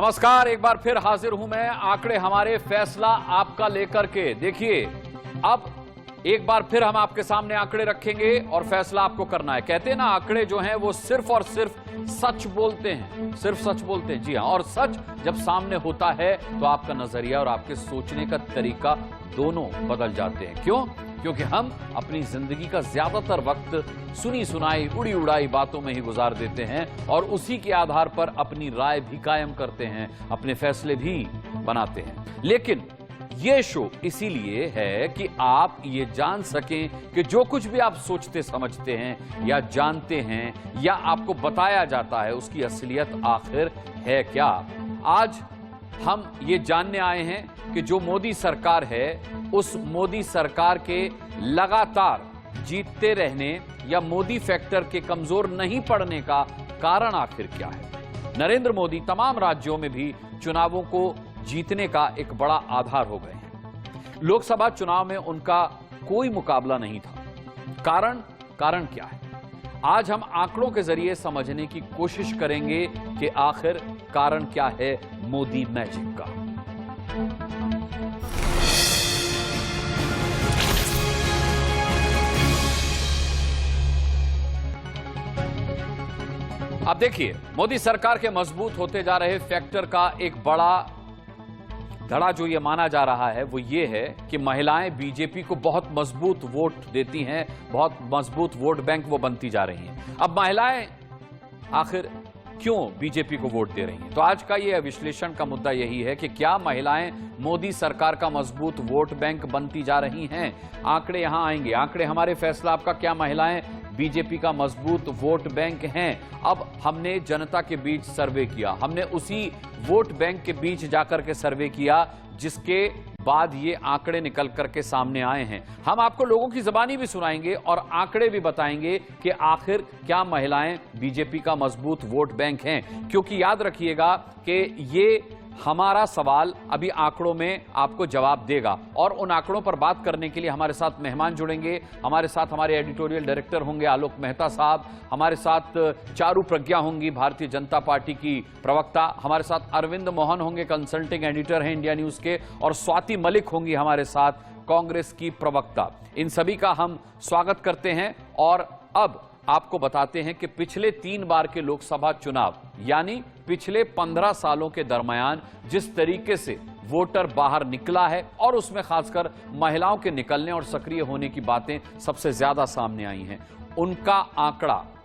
नमस्कार, एक बार फिर हाजिर हूं मैं आंकड़े हमारे फैसला आपका लेकर के। देखिए, अब एक बार फिर हम आपके सामने आंकड़े रखेंगे और फैसला आपको करना है। कहते हैं ना, आंकड़े जो हैं वो सिर्फ और सिर्फ सच बोलते हैं, सिर्फ सच बोलते हैं। जी हां, और सच जब सामने होता है तो आपका नजरिया और आपके सोचने का तरीका दोनों बदल जाते हैं। क्यों? क्योंकि हम अपनी जिंदगी का ज्यादातर वक्त सुनी सुनाई उड़ी उड़ाई बातों में ही गुजार देते हैं और उसी के आधार पर अपनी राय भी कायम करते हैं, अपने फैसले भी बनाते हैं। लेकिन यह शो इसीलिए है कि आप ये जान सकें कि जो कुछ भी आप सोचते समझते हैं या जानते हैं या आपको बताया जाता है, उसकी असलियत आखिर है क्या। आज हम ये जानने आए हैं कि जो मोदी सरकार है, उस मोदी सरकार के लगातार जीतते रहने या मोदी फैक्टर के कमजोर नहीं पड़ने का कारण आखिर क्या है। नरेंद्र मोदी तमाम राज्यों में भी चुनावों को जीतने का एक बड़ा आधार हो गए हैं। लोकसभा चुनाव में उनका कोई मुकाबला नहीं था। कारण क्या है? आज हम आंकड़ों के जरिए समझने की कोशिश करेंगे कि आखिर कारण क्या है मोदी मैजिक का। अब देखिए, मोदी सरकार के मजबूत होते जा रहे फैक्टर का एक बड़ा धड़ा जो ये माना जा रहा है वो ये है कि महिलाएं बीजेपी को बहुत मजबूत वोट देती हैं, बहुत मजबूत वोट बैंक वो बनती जा रही हैं। अब महिलाएं आखिर क्यों बीजेपी को वोट दे रही हैं? तो आज का ये विश्लेषण का मुद्दा यही है कि क्या महिलाएं मोदी सरकार का मजबूत वोट बैंक बनती जा रही हैं? आंकड़े यहां आएंगे। आंकड़े हमारे फैसला आपका, क्या महिलाएं बीजेपी का मजबूत वोट बैंक हैं? अब हमने जनता के बीच सर्वे किया, हमने उसी वोट बैंक के बीच जाकर के सर्वे किया जिसके बाद ये आंकड़े निकल करके सामने आए हैं। हम आपको लोगों की जुबानी भी सुनाएंगे और आंकड़े भी बताएंगे कि आखिर क्या महिलाएं बीजेपी का मजबूत वोट बैंक हैं। क्योंकि याद रखिएगा कि ये हमारा सवाल अभी आंकड़ों में आपको जवाब देगा और उन आंकड़ों पर बात करने के लिए हमारे साथ मेहमान जुड़ेंगे। हमारे साथ हमारे एडिटोरियल डायरेक्टर होंगे आलोक मेहता साहब, हमारे साथ चारू प्रज्ञा होंगी भारतीय जनता पार्टी की प्रवक्ता, हमारे साथ अरविंद मोहन होंगे, कंसल्टिंग एडिटर हैं इंडिया न्यूज के, और स्वाति मलिक होंगी हमारे साथ, कांग्रेस की प्रवक्ता। इन सभी का हम स्वागत करते हैं और अब आपको बताते हैं कि पिछले 3 बार के लोकसभा चुनाव यानी पिछले 15 सालों के दरमियान जिस तरीके से वोटर बाहर निकला है और उसमें खासकर महिलाओं के निकलने और सक्रिय होने की बातें सबसे ज्यादा सामने आई हैं,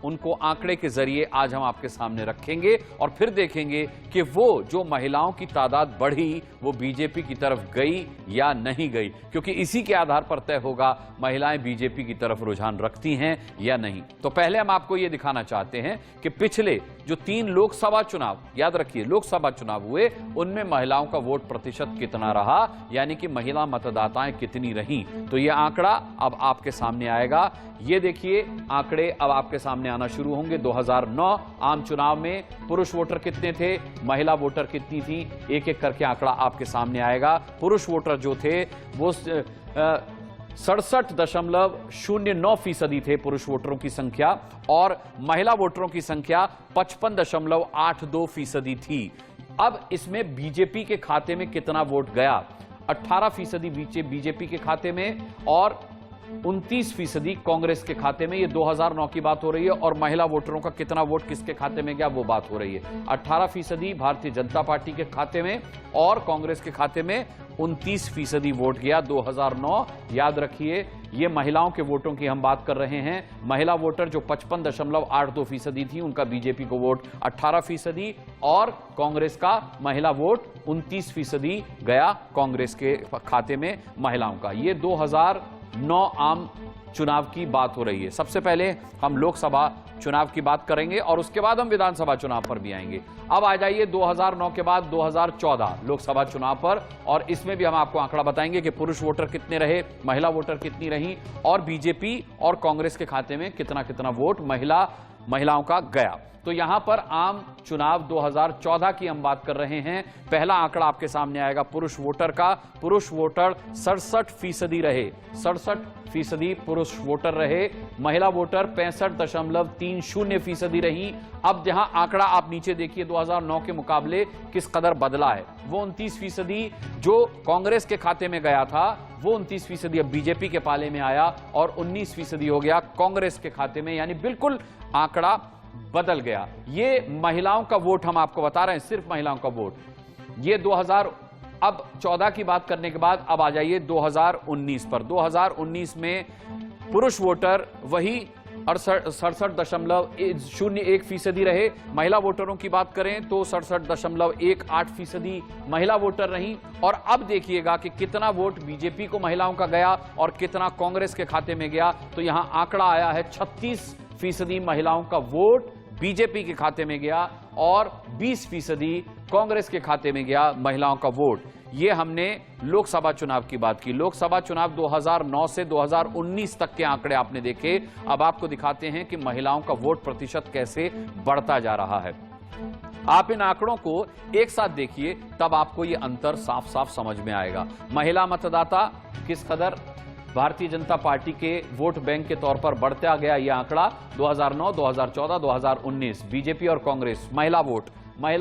उनको आंकड़े के जरिए आज हम आपके सामने रखेंगे और फिर देखेंगे कि वो जो महिलाओं की तादाद बढ़ी वो बीजेपी की तरफ गई या नहीं गई, क्योंकि इसी के आधार पर तय होगा महिलाएं बीजेपी की तरफ रुझान रखती हैं या नहीं। तो पहले हम आपको यह दिखाना चाहते हैं कि पिछले जो 3 लोकसभा चुनाव, याद रखिए लोकसभा चुनाव हुए, उनमें महिलाओं का वोट प्रतिशत कितना रहा, यानी कि महिला मतदाताएं कितनी रहीं। तो यह आंकड़ा अब आपके सामने आएगा। ये देखिए, आंकड़े अब आपके सामने आना शुरू होंगे। 2009 आम चुनाव में पुरुष वोटर कितने थे, महिला वोटर कितनी थी, एक एक करके आंकड़ा आपके सामने आएगा। पुरुष वोटर जो थे वो 67.09% थे पुरुष वोटरों की संख्या और महिला वोटरों की संख्या 55.82% थी। अब इसमें बीजेपी के खाते में कितना वोट गया? 18% बीजेपी के खाते में और 29% कांग्रेस के खाते में। ये 2009 की बात हो रही है। और महिला वोटरों का कितना वोट किसके खाते में गया वो बात हो रही है। 18% भारतीय जनता पार्टी के खाते में और कांग्रेस के खाते में 29% वोट गया 2009। याद रखिए, ये महिलाओं के वोटों की हम बात कर रहे हैं। महिला वोटर जो 55.82% थी, उनका बीजेपी को वोट 18% और कांग्रेस का महिला वोट 29% गया कांग्रेस के खाते में महिलाओं का। ये 2009 आम चुनाव की बात हो रही है। सबसे पहले हम लोकसभा चुनाव की बात करेंगे और उसके बाद हम विधानसभा चुनाव पर भी आएंगे। अब आ जाइए 2009 के बाद 2014 लोकसभा चुनाव पर, और इसमें भी हम आपको आंकड़ा बताएंगे कि पुरुष वोटर कितने रहे, महिला वोटर कितनी रही और बीजेपी और कांग्रेस के खाते में कितना कितना वोट महिलाओं का गया। तो यहां पर आम चुनाव 2014 की हम बात कर रहे हैं। पहला आंकड़ा आपके सामने आएगा पुरुष वोटर का। पुरुष वोटर 67% रहे, 67% पुरुष वोटर रहे। महिला वोटर 65.30% रही। अब जहां आंकड़ा आप नीचे देखिए 2009 के मुकाबले किस कदर बदला है। वो 29% जो कांग्रेस के खाते में गया था, वो 29% अब बीजेपी के पाले में आया और 19% हो गया कांग्रेस के खाते में, यानी बिल्कुल आंकड़ा बदल गया। ये महिलाओं का वोट हम आपको बता रहे हैं, सिर्फ महिलाओं का वोट। ये 2014 की बात करने के बाद अब आ जाइए 2019 पर। 2019 में पुरुष वोटर वही 67.01% रहे। महिला वोटरों की बात करें तो 67.18% महिला वोटर रही। और अब देखिएगा कि कितना वोट बीजेपी को महिलाओं का गया और कितना कांग्रेस के खाते में गया। तो यहां आंकड़ा आया है 36% महिलाओं का वोट बीजेपी के खाते में गया और 20% कांग्रेस के खाते में गया महिलाओं का वोट। ये हमने लोकसभा चुनाव की बात की। लोकसभा चुनाव 2009 से 2019 तक के आंकड़े आपने देखे। अब आपको दिखाते हैं कि महिलाओं का वोट प्रतिशत कैसे बढ़ता जा रहा है। आप इन आंकड़ों को एक साथ देखिए, तब आपको ये अंतर साफ साफ समझ में आएगा। महिला मतदाता किस कदर भारतीय जनता पार्टी के वोट बैंक के तौर पर बढ़ता गया। यह आंकड़ा 2009, 2014, 2019 बीजेपी और कांग्रेस। महिला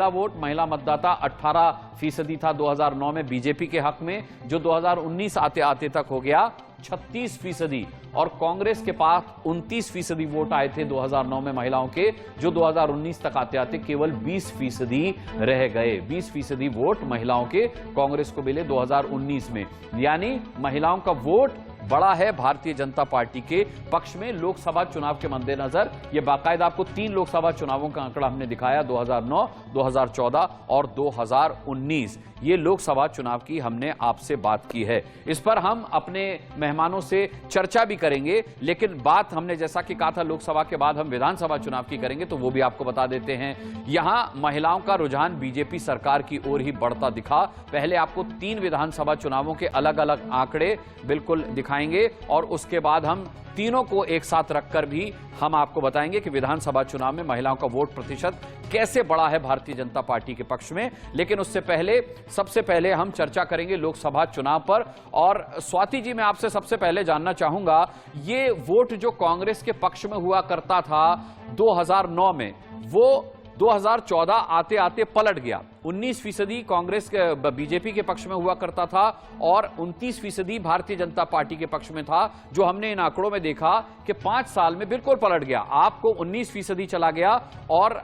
वोट महिला मतदाता 18% था 2009 में बीजेपी के हक में, जो 2019 आते आते तक हो गया 36%। और कांग्रेस के पास 29% वोट आए थे 2009 में महिलाओं के, जो 2019 तक आते आते केवल 20% रह गए। 20% वोट महिलाओं के कांग्रेस को मिले 2019 में, यानी महिलाओं का वोट बड़ा है भारतीय जनता पार्टी के पक्ष में। लोकसभा चुनाव के मद्देनजर ये बाकायदा आपको 3 लोकसभा चुनावों का आंकड़ा हमने दिखाया, 2009, 2014 और 2019। ये लोकसभा चुनाव की हमने आपसे बात की है। इस पर हम अपने मेहमानों से चर्चा भी करेंगे, लेकिन बात हमने जैसा कि कहा था लोकसभा के बाद हम विधानसभा चुनाव की करेंगे, तो वो भी आपको बता देते हैं। यहां महिलाओं का रुझान बीजेपी सरकार की ओर ही बढ़ता दिखा। पहले आपको 3 विधानसभा चुनावों के अलग अलग आंकड़े बिल्कुल दिखाएंगे और उसके बाद हम तीनों को एक साथ रखकर भी हम आपको बताएंगे कि विधानसभा चुनाव में महिलाओं का वोट प्रतिशत कैसे बढ़ा है भारतीय जनता पार्टी के पक्ष में। लेकिन उससे पहले सबसे पहले हम चर्चा करेंगे लोकसभा चुनाव पर। और स्वाति जी, मैं आपसे सबसे पहले जानना चाहूंगा, ये वोट जो कांग्रेस के पक्ष में हुआ करता था 2009 में, वो 2014 आते आते पलट गया। 19% कांग्रेस के बीजेपी के पक्ष में हुआ करता था और 29% भारतीय जनता पार्टी के पक्ष में था, जो हमने इन आंकड़ों में देखा कि 5 साल में बिल्कुल पलट गया। आपको 19% चला गया और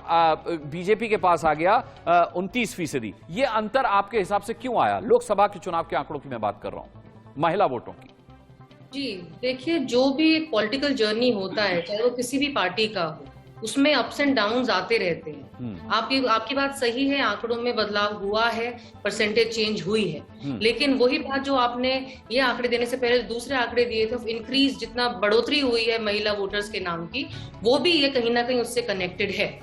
बीजेपी के पास आ गया 29%। ये अंतर आपके हिसाब से क्यों आया? लोकसभा के चुनाव के आंकड़ों की मैं बात कर रहा हूं, महिला वोटों की। जी देखिए, जो भी पॉलिटिकल जर्नी होता है, चाहे वो किसी भी पार्टी का हो, उसमें अप्स एंड डाउन्स आते रहते हैं। आपकी बात सही है, आंकड़ों में बदलाव हुआ है, परसेंटेज चेंज हुई है, लेकिन वही बात जो आपने ये आंकड़े देने से पहले दूसरे आंकड़े दिए थे, इंक्रीज जितना बढ़ोतरी हुई है महिला वोटर्स के नाम की, वो भी ये कहीं ना कहीं उससे कनेक्टेड है।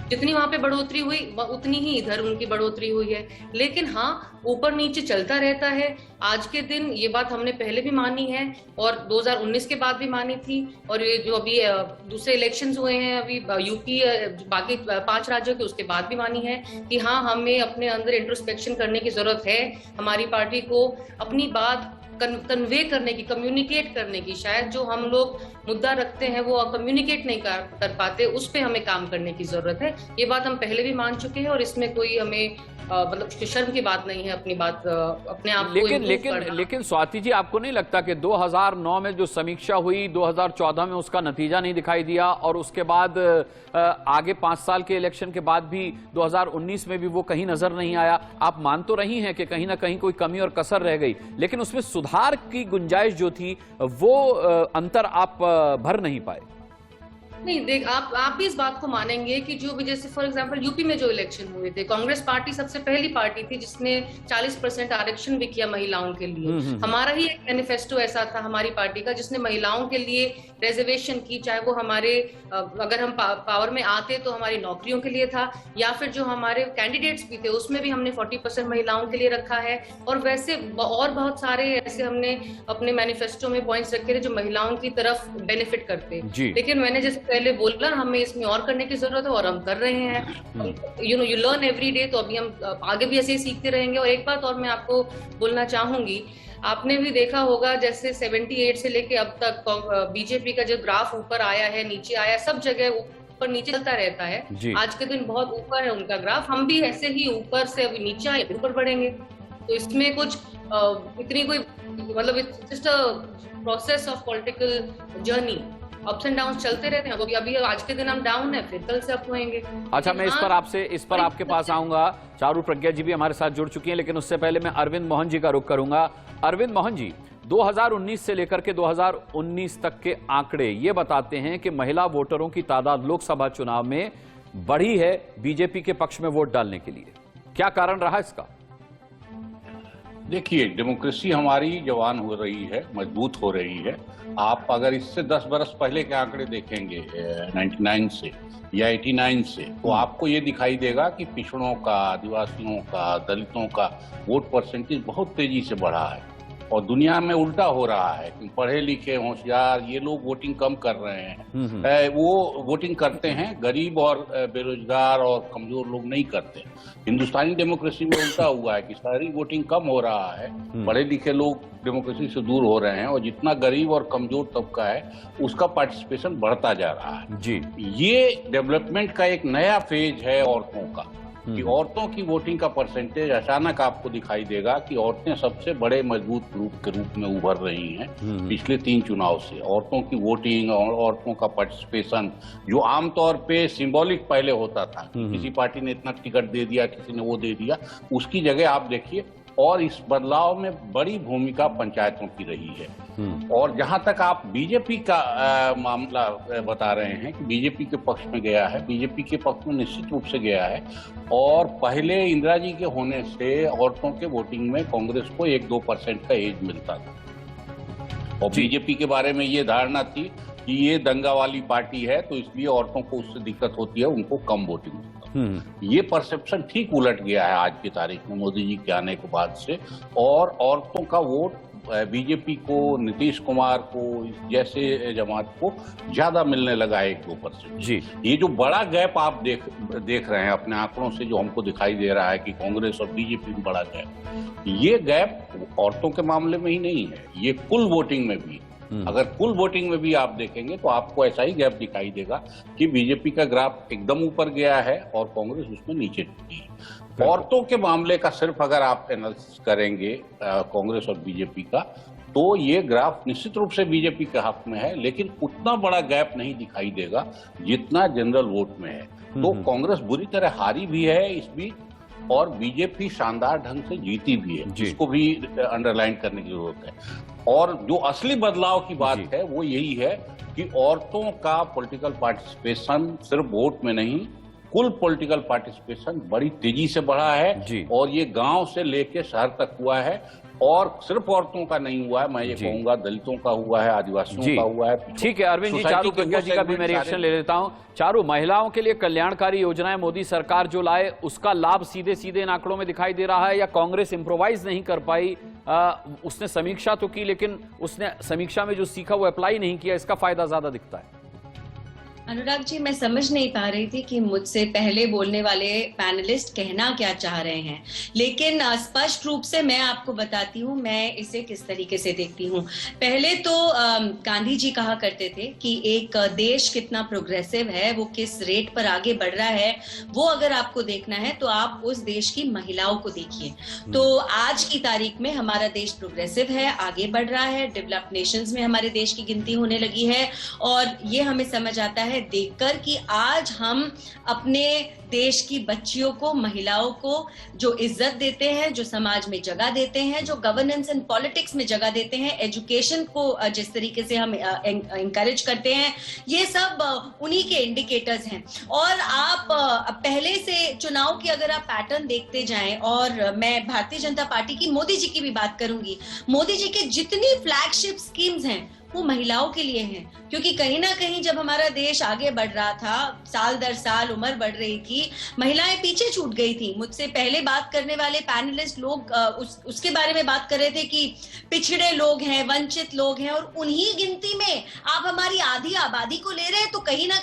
जितनी वहां पे बढ़ोतरी हुई उतनी ही इधर उनकी बढ़ोतरी हुई है। लेकिन हाँ, ऊपर नीचे चलता रहता है। आज के दिन ये बात हमने पहले भी मानी है और 2019 के बाद भी मानी थी, और ये जो अभी दूसरे इलेक्शंस हुए हैं अभी यूपी बाकी 5 राज्यों के, उसके बाद भी मानी है कि हाँ, हमें अपने अंदर इंट्रोस्पेक्शन करने की जरूरत है। हमारी पार्टी को अपनी बात कन्वे करने की, कम्युनिकेट करने की, शायद जो हम लोग मुद्दा रखते हैं वो कम्युनिकेट नहीं कर पाते, उस पे हमें काम करने की जरूरत है। ये बात हम पहले भी मान चुके हैं और इसमें कोई हमें मतलब शर्म की बात नहीं है अपनी बात अपने आप को। लेकिन स्वाति जी, आपको नहीं लगता कि 2009 में जो समीक्षा हुई 2014 में उसका नतीजा नहीं दिखाई दिया, और उसके बाद आगे 5 साल के इलेक्शन के बाद भी 2019 में भी वो कहीं नजर नहीं आया? आप मान तो रही हैं कि कहीं ना कहीं कोई कमी और कसर रह गई, लेकिन उसमें सुधार की गुंजाइश जो थी वो अंतर आप भर नहीं पाए। नहीं, देख आप भी इस बात को मानेंगे कि जो भी, जैसे फॉर एग्जांपल यूपी में जो इलेक्शन हुए थे, कांग्रेस पार्टी सबसे पहली पार्टी थी जिसने 40% आरक्षण भी किया महिलाओं के लिए। हमारा ही एक मैनिफेस्टो ऐसा था हमारी पार्टी का, जिसने महिलाओं के लिए रिजर्वेशन की, चाहे वो हमारे अगर हम पावर में आते तो हमारी नौकरियों के लिए था, या फिर जो हमारे कैंडिडेट्स भी थे उसमें भी हमने 40% महिलाओं के लिए रखा है। और वैसे और बहुत सारे ऐसे हमने अपने मैनिफेस्टो में पॉइंट्स रखे थे जो महिलाओं की तरफ बेनिफिट करते। लेकिन मैंने जैसे पहले बोला हमें इसमें और करने की जरूरत है और हम कर रहे हैं। यू लर्न एवरी डे, तो अभी हम आगे भी ऐसे ही सीखते रहेंगे। और एक बात और मैं आपको बोलना चाहूंगी, आपने भी देखा होगा जैसे 78 से लेके अब तक बीजेपी का जो ग्राफ ऊपर आया है, नीचे आया, सब जगह ऊपर नीचे चलता रहता है। आज के दिन बहुत ऊपर है उनका ग्राफ, हम भी ऐसे ही ऊपर से अभी नीचे आए ऊपर बढ़ेंगे। तो इसमें कुछ इतनी कोई मतलब it's just a process of political journey, ups and down चलते रहते हैं। तो अभी आज के दिन हम डाउन है, फिर कल से अप होएंगे। अच्छा, मैं इस पर आपके पास आऊंगा। चारू प्रज्ञा जी भी हमारे साथ जुड़ चुकी हैं, लेकिन उससे पहले मैं अरविंद मोहन जी का रुख करूंगा। अरविंद मोहन जी, 2019 से लेकर के 2019 तक के आंकड़े ये बताते हैं कि महिला वोटरों की तादाद लोकसभा चुनाव में बढ़ी है बीजेपी के पक्ष में वोट डालने के लिए। क्या कारण रहा इसका? देखिए, डेमोक्रेसी हमारी जवान हो रही है, मजबूत हो रही है। आप अगर इससे 10 बरस पहले के आंकड़े देखेंगे 99 से या 89 से, तो आपको ये दिखाई देगा कि पिछड़ों का, आदिवासियों का, दलितों का वोट परसेंटेज बहुत तेजी से बढ़ा है। और दुनिया में उल्टा हो रहा है कि पढ़े लिखे होशियार ये लोग वोटिंग कम कर रहे हैं। वो वोटिंग करते हैं, गरीब और बेरोजगार और कमजोर लोग नहीं करते। हिंदुस्तानी डेमोक्रेसी में उल्टा हुआ है कि सारी वोटिंग कम हो रहा है, पढ़े लिखे लोग डेमोक्रेसी से दूर हो रहे हैं, और जितना गरीब और कमजोर तबका है उसका पार्टिसिपेशन बढ़ता जा रहा है। जी, ये डेवलपमेंट का एक नया फेज है औरतों का, कि औरतों की वोटिंग का परसेंटेज अचानक आपको दिखाई देगा कि औरतें सबसे बड़े मजबूत ग्रुप के रूप में उभर रही हैं पिछले 3 चुनाव से। औरतों की वोटिंग और औरतों का पार्टिसिपेशन, जो आमतौर पे सिंबॉलिक पहले होता था, किसी पार्टी ने इतना टिकट दे दिया, किसी ने वो दे दिया, उसकी जगह आप देखिए। और इस बदलाव में बड़ी भूमिका पंचायतों की रही है। और जहां तक आप बीजेपी का मामला बता रहे हैं कि बीजेपी के पक्ष में गया है, बीजेपी के पक्ष में निश्चित रूप से गया है। और पहले इंदिरा जी के होने से औरतों के वोटिंग में कांग्रेस को 1-2% का एज मिलता था, और बीजेपी के बारे में ये धारणा थी कि ये दंगा वाली पार्टी है, तो इसलिए औरतों को उससे दिक्कत होती है, उनको कम वोटिंग मिलता है। ये परसेप्शन ठीक उलट गया है आज की तारीख में मोदी जी के आने के बाद से। और औरतों का वोट बीजेपी को, नीतीश कुमार को जैसे जमात को ज्यादा मिलने लगा है, 1-2%। जी, ये जो बड़ा गैप आप देख रहे हैं अपने आंकड़ों से, जो हमको दिखाई दे रहा है कि कांग्रेस और बीजेपी में बड़ा गैप, ये गैप औरतों के मामले में ही नहीं है, ये कुल वोटिंग में भी। अगर कुल वोटिंग में भी आप देखेंगे तो आपको ऐसा ही गैप दिखाई देगा कि बीजेपी का ग्राफ एकदम ऊपर गया है और कांग्रेस उसमें नीचे टूटी है। औरतों के मामले का सिर्फ अगर आप एनालिसिस करेंगे कांग्रेस और बीजेपी का, तो ये ग्राफ निश्चित रूप से बीजेपी के हक में है, लेकिन उतना बड़ा गैप नहीं दिखाई देगा जितना जनरल वोट में है। तो कांग्रेस बुरी तरह हारी भी है इस बीच, और बीजेपी शानदार ढंग से जीती भी है, जिसको भी अंडरलाइन करने की जरूरत है। और जो असली बदलाव की बात है वो यही है कि औरतों का पॉलिटिकल पार्टिसिपेशन सिर्फ वोट में नहीं, कुल पॉलिटिकल पार्टिसिपेशन बड़ी तेजी से बढ़ा है। और ये गांव से लेके शहर तक हुआ है, और सिर्फ औरतों का नहीं हुआ है, मैं ये कहूंगा दलितों का हुआ है, आदिवासियों का हुआ है। ठीक है अरविंद जी, चारू प्रज्ञा जी का भी मैं रिएक्शन ले लेता हूं। चारू, महिलाओं के लिए कल्याणकारी योजनाएं मोदी सरकार जो लाए, उसका लाभ सीधे सीधे इन आंकड़ों में दिखाई दे रहा है, या कांग्रेस इम्प्रोवाइज नहीं कर पाई? उसने समीक्षा तो की, लेकिन उसने समीक्षा में जो सीखा वो अप्लाई नहीं किया, इसका फायदा ज्यादा दिखता है? अनुराग जी, मैं समझ नहीं पा रही थी कि मुझसे पहले बोलने वाले पैनलिस्ट कहना क्या चाह रहे हैं, लेकिन स्पष्ट रूप से मैं आपको बताती हूँ मैं इसे किस तरीके से देखती हूँ। पहले तो गांधी जी कहा करते थे कि एक देश कितना प्रोग्रेसिव है, वो किस रेट पर आगे बढ़ रहा है, वो अगर आपको देखना है तो आप उस देश की महिलाओं को देखिए। तो आज की तारीख में हमारा देश प्रोग्रेसिव है, आगे बढ़ रहा है, डेवलप्ड नेशंस में हमारे देश की गिनती होने लगी है। और ये हमें समझ आता है देखकर कि आज हम अपने देश की बच्चियों को, महिलाओं को जो इज्जत देते हैं, जो समाज में जगह देते हैं, जो गवर्नेंस एंड पॉलिटिक्स में जगह देते हैं, एजुकेशन को जिस तरीके से हम एनकरेज करते हैं, ये सब उन्हीं के इंडिकेटर्स हैं। और आप पहले से चुनाव की अगर आप पैटर्न देखते जाएं, और मैं भारतीय जनता पार्टी की, मोदी जी की भी बात करूंगी, मोदी जी के जितनी फ्लैगशिप स्कीम्स हैं वो महिलाओं के लिए हैं, क्योंकि कहीं ना कहीं जब हमारा देश आगे बढ़ रहा था, साल दर साल उम्र बढ़ रही थी, महिलाएं पीछे छूट गई थी। मुझसे पहले बात करने वाले पैनलिस्ट लोग उसके बारे में बात कर रहे थे कि पिछड़े लोग हैं, वंचित लोग हैं, और उन्हीं गिनती में आप हमारी आधी आबादी को ले रहे हैं, तो कहीं ना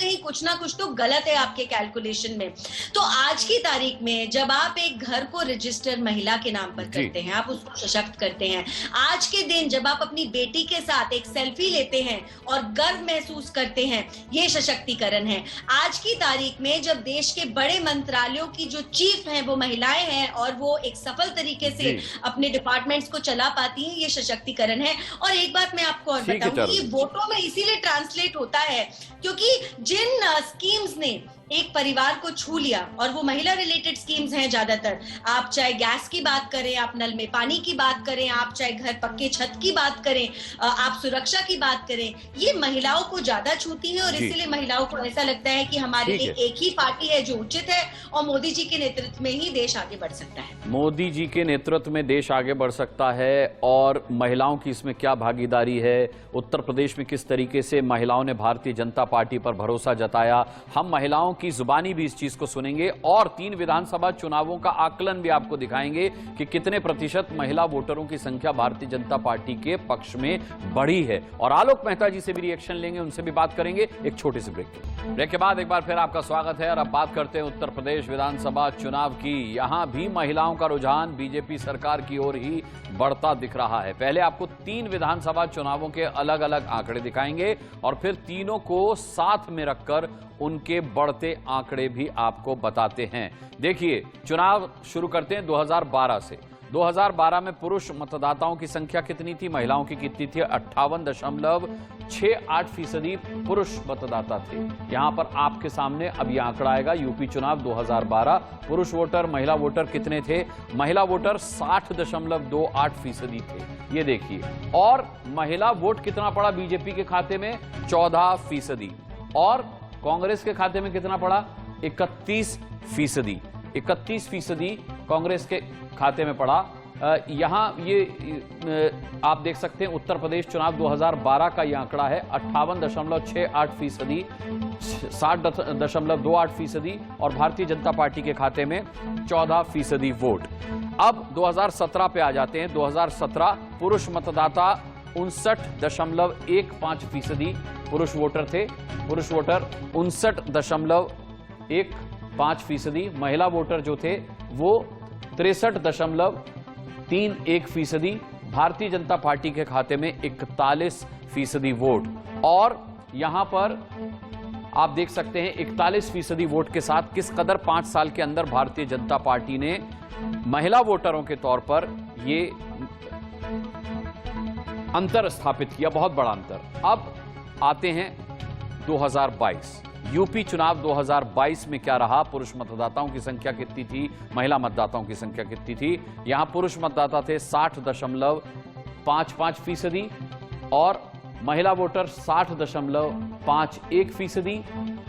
कुछ तो गलत है आपके कैलकुलेशन में। तो आज की तारीख में जब आप एक घर को रजिस्टर महिला के नाम पर करते हैं, आप उसको सशक्त करते हैं, आज के दिन जब आप अपनी बेटी के साथ एक सेल्फी लेते हैं और गर्व महसूस करते हैं, ये सशक्तिकरण है। आज की तारीख में जब देश के बड़े मंत्रालयों की जो चीफ हैं वो महिलाएं हैं और वो एक सफल तरीके से अपने डिपार्टमेंट्स को चला पाती हैं, ये सशक्तिकरण है। और एक बात मैं आपको और बताऊंगी, ये वोटों में इसीलिए ट्रांसलेट होता है क्योंकि जिन स्कीम्स ने एक परिवार को छू लिया, और वो महिला रिलेटेड स्कीम्स हैं ज्यादातर, आप चाहे गैस की बात करें, आप नल में पानी की बात करें, आप चाहे घर पक्के छत की बात करें, आप सुरक्षा की बात करें, ये महिलाओं को ज्यादा छूती है। और इसीलिए महिलाओं को ऐसा लगता है कि हमारे लिए एक ही पार्टी है जो उचित है, और मोदी जी के नेतृत्व में ही देश आगे बढ़ सकता है। मोदी जी के नेतृत्व में देश आगे बढ़ सकता है। और महिलाओं की इसमें क्या भागीदारी है, उत्तर प्रदेश में किस तरीके से महिलाओं ने भारतीय जनता पार्टी पर भरोसा जताया, हम महिलाओं की जुबानी भी इस चीज को सुनेंगे। और 3 विधानसभा चुनावों का आकलन भी आपको दिखाएंगे कि कितने प्रतिशत महिला वोटरों की संख्या भारतीय जनता पार्टी के पक्ष में बढ़ी है। और आलोक मेहता जी से भी रिएक्शन लेंगे, उनसे भी बात करेंगे एक छोटे से ब्रेक के बाद। एक बार फिर आपका स्वागत है और अब बात करते हैं उत्तर प्रदेश विधानसभा चुनाव की। यहां भी महिलाओं का रुझान बीजेपी सरकार की ओर ही बढ़ता दिख रहा है। पहले आपको 3 विधानसभा चुनावों के अलग अलग आंकड़े दिखाएंगे और फिर तीनों को साथ में रखकर उनके बढ़ते आंकड़े भी आपको बताते हैं। देखिए, चुनाव शुरू करते हैं 2012 से। 2012 में पुरुष मतदाताओं की संख्या कितनी थी, महिलाओं की कितनी थी? 58.68% पुरुष मतदाता थे। यहां पर आपके सामने अब यह आंकड़ा आएगा। यूपी चुनाव 2012, पुरुष वोटर महिला वोटर कितने थे? महिला वोटर 60.28% थे, ये देखिए। और महिला वोट कितना पड़ा बीजेपी के खाते में? 14%। और कांग्रेस के खाते में कितना पड़ा? 31%। 31% कांग्रेस के खाते में पड़ा। यहां ये आप देख सकते हैं उत्तर प्रदेश चुनाव 2012 का यह आंकड़ा है। 58.68%, 60.28% और भारतीय जनता पार्टी के खाते में 14% वोट। अब 2017 पे आ जाते हैं। 2017 पुरुष मतदाता 59.15% पुरुष वोटर थे। पुरुष वोटर 59.15%। महिला वोटर जो थे वो 63.31%। भारतीय जनता पार्टी के खाते में 41% वोट। और यहां पर आप देख सकते हैं 41% वोट के साथ किस कदर 5 साल के अंदर भारतीय जनता पार्टी ने महिला वोटरों के तौर पर ये अंतर स्थापित किया, बहुत बड़ा अंतर। अब आते हैं 2022 यूपी चुनाव 2022 में क्या रहा? पुरुष मतदाताओं की संख्या कितनी थी, महिला मतदाताओं की संख्या कितनी थी? यहां पुरुष मतदाता थे 60.55% और महिला वोटर 60.51%।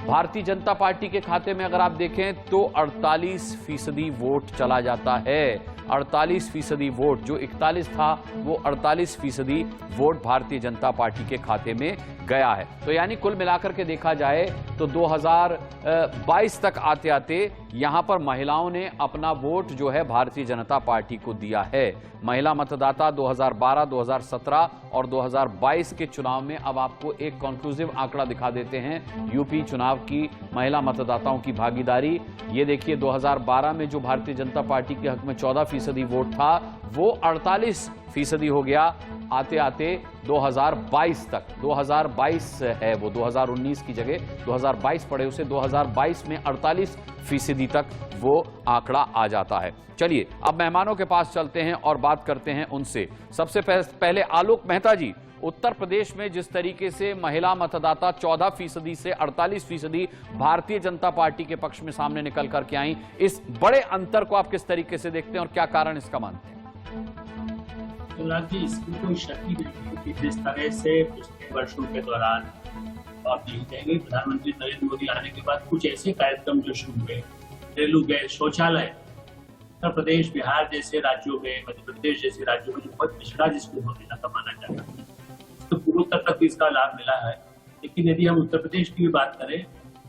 भारतीय जनता पार्टी के खाते में अगर आप देखें तो 48% वोट चला जाता है। 48% वोट, जो 41 था वो 48% वोट भारतीय जनता पार्टी के खाते में गया है। तो यानी कुल मिलाकर के देखा जाए तो 2022 तक आते आते यहां पर महिलाओं ने अपना वोट जो है भारतीय जनता पार्टी को दिया है। महिला मतदाता 2012, 2017 और 2022 के चुनाव में अब आपको एक कंक्लूसिव आंकड़ा दिखा देते हैं यूपी चुनाव की महिला मतदाताओं की भागीदारी। ये देखिए, 2012 में जो भारतीय जनता पार्टी के हक में 14% वोट था वो 48% हो गया आते आते 2022 तक। 2022 है वो, 2019 की जगह 2022 पड़े उसे। 2022 में 48% तक वो आंकड़ा आ जाता है। चलिए अब मेहमानों के पास चलते हैं और बात करते हैं उनसे। सबसे पहले आलोक मेहता जी, उत्तर प्रदेश में जिस तरीके से महिला मतदाता 14% से 48% भारतीय जनता पार्टी के पक्ष में सामने निकल करके आई, इस बड़े अंतर को आप किस तरीके से देखते हैं और क्या कारण इसका मानते हैं? जी, इसमें कोई शक ही नहीं है कि जिस तरह से पिछले वर्षों के दौरान आप देखेंगे प्रधानमंत्री नरेंद्र मोदी आने के बाद कुछ ऐसे कार्यक्रम जो शुरू हुए, रेलू गैस, शौचालय, उत्तर प्रदेश, बिहार जैसे राज्यों में, मध्य प्रदेश जैसे राज्यों में जो बहुत पिछड़ा जिसको होने लगा माना जाता है, तो पूर्वोत्तर तक भी इसका लाभ मिला है। लेकिन यदि हम उत्तर प्रदेश की भी बात करें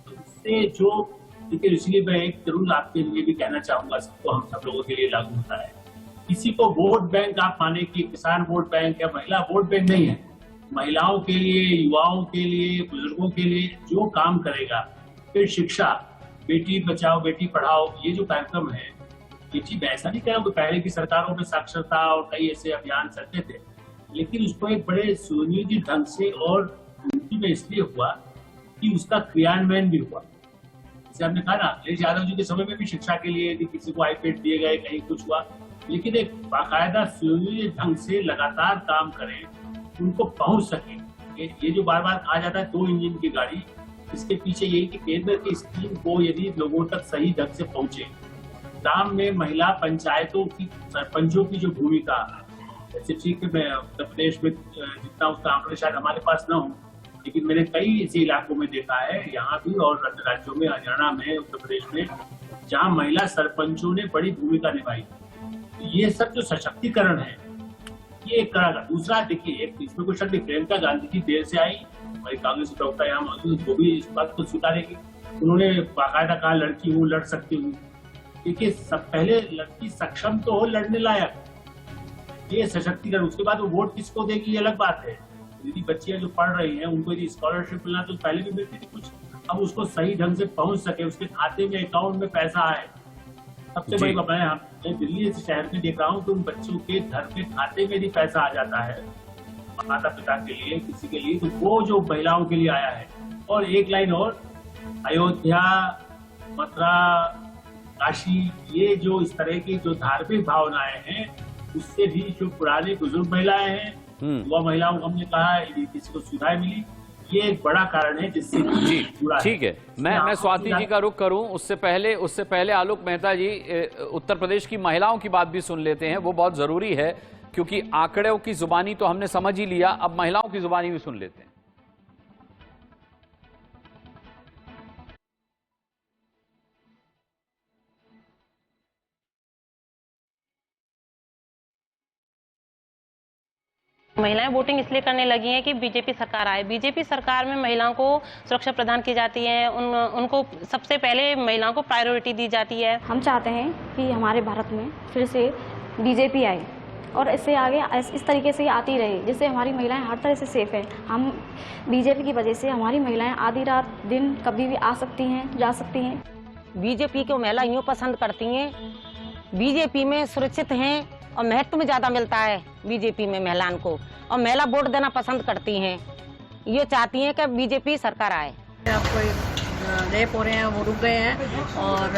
तो इससे जो, देखिए इसलिए मैं एक जरूर आपके लिए भी कहना चाहूंगा, सबको, हम सब लोगों के लिए लागू होता है। किसी को वोट बैंक आप माने कि किसान वोट बैंक या महिला वोट बैंक नहीं है। महिलाओं के लिए, युवाओं के लिए, बुजुर्गों के लिए जो काम करेगा, फिर शिक्षा, बेटी बचाओ बेटी पढ़ाओ, ये जो कार्यक्रम है, ये चीज ऐसा नहीं कहा पहले की सरकारों में साक्षरता और कई ऐसे अभियान चलते थे, लेकिन उसको एक बड़े सुनियोजित ढंग से और उन्नति में इसलिए हुआ कि उसका क्रियान्वयन भी हुआ। जैसे आपने कहा ना, अखिलेश यादव जी के समय में भी शिक्षा के लिए यदि किसी को आईपैड दिए गए, कहीं कुछ हुआ, लेकिन एक बाकायदा सुनियोजित ढंग से लगातार काम करें, उनको पहुंच सके। ये जो बार बार कहा जाता है 2 इंजन की गाड़ी, इसके पीछे यही कि केंद्र की स्कीम को यदि लोगों तक सही ढंग से पहुंचे। ग्राम में महिला पंचायतों की, सरपंचों की जो भूमिका, जैसे ठीक है मैं उत्तर प्रदेश में जितना उसका आंकड़े शायद हमारे पास न हो, लेकिन मैंने कई ऐसे इलाकों में देखा है, यहाँ भी और अन्य राज्यों में, हरियाणा में, उत्तर प्रदेश में, जहाँ महिला सरपंचों ने बड़ी भूमिका निभाई। ये सब जो सशक्तिकरण है, ये एक तरह का। दूसरा देखिए, एक इसमें कोई शक नहीं, प्रियंका गांधी जी देर से आई, हमारी कांग्रेस प्रवक्ता यहाँ मौजूद, वो भी इस बात को स्वीकारेगी। उन्होंने बाकायदा कहा लड़की हूँ, लड़ सकती हूँ। देखिए, सब पहले लड़की सक्षम तो हो, लड़ने लायक, ये सशक्तिकरण। उसके बाद वो वोट किसको देगी, ये अलग बात है। यदि बच्चियां जो पढ़ रही हैं, उनको यदि स्कॉलरशिप मिलना, तो पहले भी मिलती थी कुछ, अब उसको सही ढंग से पहुंच सके, उसके खाते में, अकाउंट में पैसा आए। सबसे बड़ी बात है, मैं दिल्ली शहर में देख रहा हूँ तो उन बच्चों के घर के खाते में भी पैसा आ जाता है, माता पिता के लिए, किसी के लिए, तो वो जो महिलाओं के लिए आया है। और एक लाइन और, अयोध्या, मथुरा, काशी, ये जो इस तरह की जो धार्मिक भावनाएं हैं, उससे भी जो पुरानी बुजुर्ग महिलाएं हैं, युवा महिलाओं को हमने कहा किसी को सुविधाएं मिली, ये एक बड़ा कारण है जिससे जुड़ा है। ठीक है, मैं स्वाति जी का रुख करूं, उससे पहले आलोक मेहता जी, उत्तर प्रदेश की महिलाओं की बात भी सुन लेते हैं, वो बहुत जरूरी है, क्योंकि आंकड़ों की जुबानी तो हमने समझ ही लिया, अब महिलाओं की जुबानी भी सुन लेते हैं। महिलाएं वोटिंग इसलिए करने लगी हैं कि बीजेपी सरकार आए। बीजेपी सरकार में महिलाओं को सुरक्षा प्रदान की जाती है, उनको सबसे पहले महिलाओं को प्रायोरिटी दी जाती है। हम चाहते हैं कि हमारे भारत में फिर से बीजेपी आए और इससे आगे इस तरीके से आती रहे, जिससे हमारी महिलाएं हर तरह से सेफ है। हम बीजेपी की वजह से हमारी महिलाएं आधी रात दिन कभी भी आ सकती हैं, जा सकती हैं। बीजेपी को महिला यूँ पसंद करती हैं, बीजेपी में सुरक्षित हैं और महत्व में ज़्यादा मिलता है बीजेपी में महिलाओं को, और महिला वोट देना पसंद करती हैं। ये चाहती हैं कि बीजेपी सरकार आए। आपको रेप हो रहे हैं, वो रुक गए हैं, और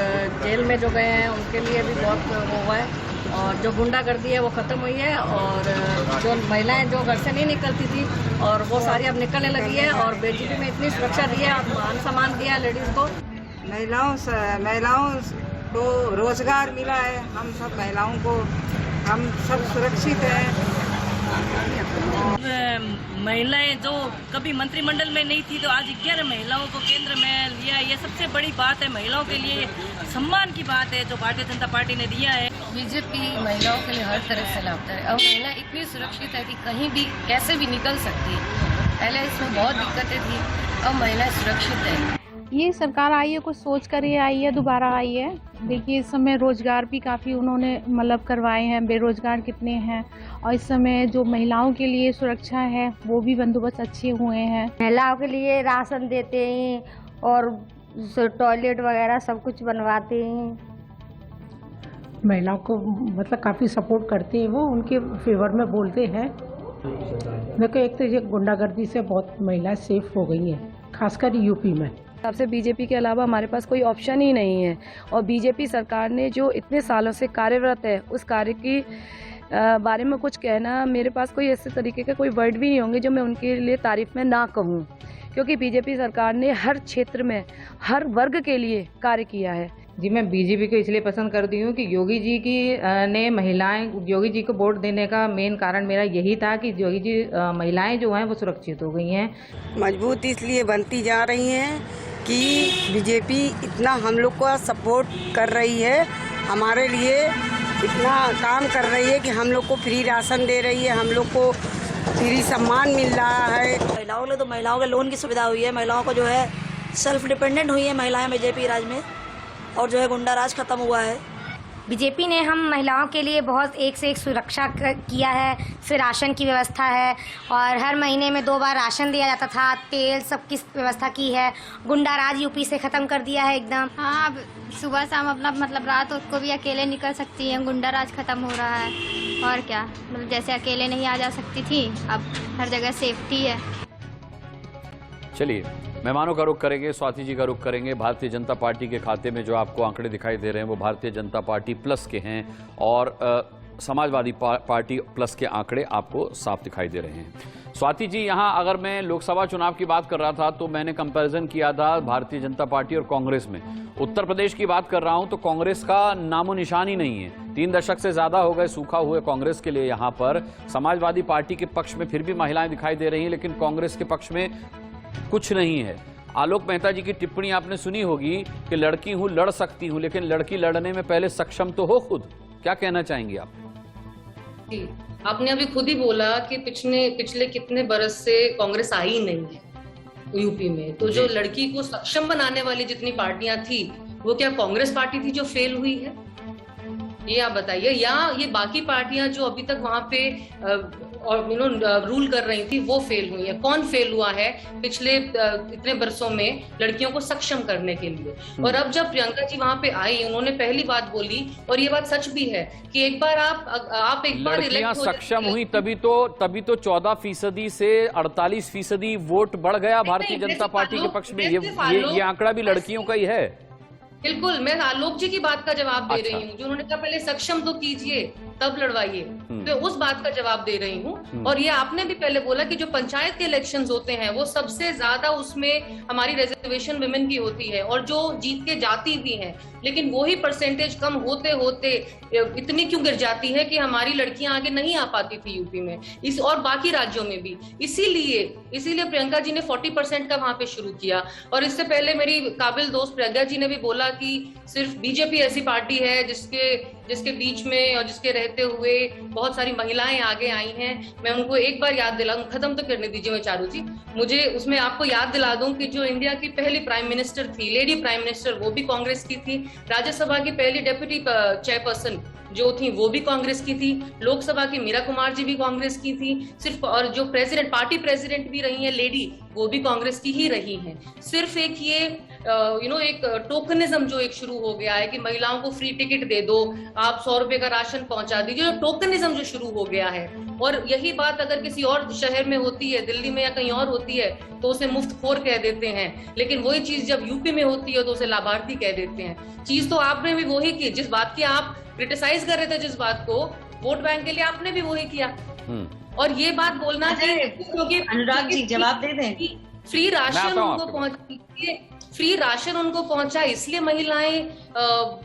जेल में जो गए हैं उनके लिए भी बहुत वो हुआ है, और जो गुंडागर्दी है वो खत्म हुई है, और जो महिलाएं जो घर से नहीं निकलती थी और वो सारी अब निकलने लगी है, और बीजेपी में इतनी सुरक्षा दी है, मान सम्मान दिया लेडीज को। महिलाओं को रोजगार मिला है, हम सब महिलाओं को, हम सब सुरक्षित हैं। महिलाएं जो कभी मंत्रिमंडल में नहीं थी, तो आज 11 महिलाओं को केंद्र में लिया, ये सबसे बड़ी बात है। महिलाओं के लिए सम्मान की बात है जो भारतीय जनता पार्टी ने दिया है। बीजेपी महिलाओं के लिए हर तरह से लाभदायक है। अब महिला इतनी सुरक्षित है कि कहीं भी कैसे भी निकल सकती है। पहले इसमें बहुत दिक्कतें थी, अब महिलाएं सुरक्षित है। ये सरकार आई है, कुछ सोच कर ये आई है, दोबारा आई है। देखिए, इस समय रोजगार भी काफ़ी उन्होंने मतलब करवाए हैं, बेरोजगार कितने हैं, और इस समय जो महिलाओं के लिए सुरक्षा है वो भी बंदोबस्त अच्छे हुए हैं। महिलाओं के लिए राशन देते हैं और टॉयलेट वगैरह सब कुछ बनवाते हैं। महिलाओं को मतलब काफ़ी सपोर्ट करते हैं, वो उनके फेवर में बोलते हैं। देखो, एक तो ये गुंडागर्दी से बहुत महिलाएं सेफ हो गई हैं, खासकर यूपी में। सबसे बीजेपी के अलावा हमारे पास कोई ऑप्शन ही नहीं है, और बीजेपी सरकार ने जो इतने सालों से कार्यरत है, उस कार्य की बारे में कुछ कहना, मेरे पास कोई ऐसे तरीके के कोई वर्ड भी नहीं होंगे जो मैं उनके लिए तारीफ में ना कहूँ, क्योंकि बीजेपी सरकार ने हर क्षेत्र में हर वर्ग के लिए कार्य किया है। जी, मैं बीजेपी को इसलिए पसंद करती हूँ कि योगी जी ने योगी जी को वोट देने का मेन कारण मेरा यही था कि योगी जी महिलाएं जो हैं वो सुरक्षित हो गई हैं। मजबूत इसलिए बनती जा रही हैं कि बीजेपी इतना हम लोग को सपोर्ट कर रही है, हमारे लिए इतना काम कर रही है कि हम लोग को फ्री राशन दे रही है, हम लोग को फ्री सम्मान मिल रहा है। महिलाओं के लिए तो महिलाओं के लोन की सुविधा हुई है, महिलाओं को जो है सेल्फ डिपेंडेंट हुई है महिलाएं बीजेपी राज में, और जो है गुंडा राज खत्म हुआ है। बीजेपी ने हम महिलाओं के लिए बहुत एक से एक सुरक्षा किया है, फिर राशन की व्यवस्था है और हर महीने में 2 बार राशन दिया जाता था, तेल सब की व्यवस्था की है। गुंडा राज यूपी से ख़त्म कर दिया है एकदम। हाँ, अब सुबह शाम अपना मतलब रात को भी अकेले निकल सकती हैं, गुंडा राज खत्म हो रहा है। और क्या, मतलब जैसे अकेले नहीं आ जा सकती थी, अब हर जगह सेफ्टी है। चलिए, मेहमानों का रुख करेंगे, स्वाति जी का रुख करेंगे। भारतीय जनता पार्टी के खाते में जो आपको आंकड़े दिखाई दे रहे हैं वो भारतीय जनता पार्टी प्लस के हैं और समाजवादी पार्टी प्लस के आंकड़े आपको साफ दिखाई दे रहे हैं। स्वाति जी, यहां अगर मैं लोकसभा चुनाव की बात कर रहा था तो मैंने कंपैरिजन किया था भारतीय जनता पार्टी और कांग्रेस में। उत्तर प्रदेश की बात कर रहा हूं तो कांग्रेस का नामो निशान ही नहीं है। 3 दशक से ज्यादा हो गए सूखा हुए कांग्रेस के लिए। यहां पर समाजवादी पार्टी के पक्ष में फिर भी महिलाएं दिखाई दे रही हैं, लेकिन कांग्रेस के पक्ष में कुछ नहीं है। आलोक मेहता जी की टिप्पणी आपने सुनी होगी कि लड़की हूं, लड़ सकती हूं, लेकिन लड़की लड़ने में पहले सक्षम तो हो खुद। क्या कहना चाहेंगी आप? जी, आपने अभी खुद ही बोला कि पिछले कितने बरस से कांग्रेस आई ही नहीं है यूपी में। तो जो लड़की को सक्षम बनाने वाली जितनी पार्टियां थी, वो क्या कांग्रेस पार्टी थी जो फेल हुई है? ये आप बताइए। या ये बाकी पार्टियां जो अभी तक वहां पे और रूल कर रही थी वो फेल हुई है? कौन फेल हुआ है पिछले इतने बरसों में लड़कियों को सक्षम करने के लिए? और अब जब प्रियंका जी वहां पे आई, उन्होंने पहली बात बोली, और ये बात सच भी है कि एक बार आप एक बार लड़कियां सक्षम हुई तभी तो 14% से 48% वोट बढ़ गया भारतीय जनता पार्टी के पक्ष में। ये आंकड़ा भी लड़कियों का ही है। बिल्कुल, मैं आलोक जी की बात का जवाब दे रही हूँ, जो उन्होंने कहा पहले सक्षम तो कीजिए तब लड़वाइए, तो उस बात का जवाब दे रही हूँ। और ये आपने भी पहले बोला कि जो पंचायत के इलेक्शंस होते हैं वो सबसे ज्यादा उसमें हमारी रिजर्वेशन विमेन की होती है और जो जीत के जाती भी हैं, लेकिन वही परसेंटेज कम होते होते इतनी क्यों गिर जाती है कि हमारी लड़कियां आगे नहीं आ पाती थी यूपी में, इस और बाकी राज्यों में भी। इसीलिए प्रियंका जी ने 40% का वहां पे शुरू किया। और इससे पहले मेरी काबिल दोस्त प्रज्ञा जी ने भी बोला कि सिर्फ बीजेपी ऐसी पार्टी है जिसके बीच में और जिसके रहते हुए बहुत सारी महिलाएं आगे आई हैं। मैं उनको एक बार याद दिला दूं, खत्म तो करने दीजिए मैं चारू जी, मुझे उसमें आपको याद दिला दूं कि जो इंडिया की पहली प्राइम मिनिस्टर थी, लेडी प्राइम मिनिस्टर, वो भी कांग्रेस की थी। राज्यसभा की पहली डेप्यूटी चेयरपर्सन जो थी वो भी कांग्रेस की थी। लोकसभा की मीरा कुमार जी भी कांग्रेस की थी सिर्फ। और जो पार्टी प्रेसिडेंट भी रही है लेडी, वो भी कांग्रेस की ही रही हैं। सिर्फ एक ये एक टोकनिज्म जो एक शुरू हो गया है कि महिलाओं को फ्री टिकट दे दो, आप 100 रुपए का राशन पहुंचा दीजिए, जो टोकनिज्म जो शुरू हो गया है। और यही बात अगर किसी और शहर में होती है, दिल्ली में या कहीं और होती है, तो उसे मुफ्तखोर कह देते हैं, लेकिन वही चीज जब यूपी में होती है तो उसे लाभार्थी कह देते हैं। चीज तो आपने भी वही की, जिस बात की आप क्रिटिसाइज कर रहे थे, जिस बात को वोट बैंक के लिए आपने भी वही किया। और ये बात बोलना चाहिए क्योंकि अनुराग जी जवाब दे दें। फ्री राशन उनको पहुंचा इसलिए महिलाएं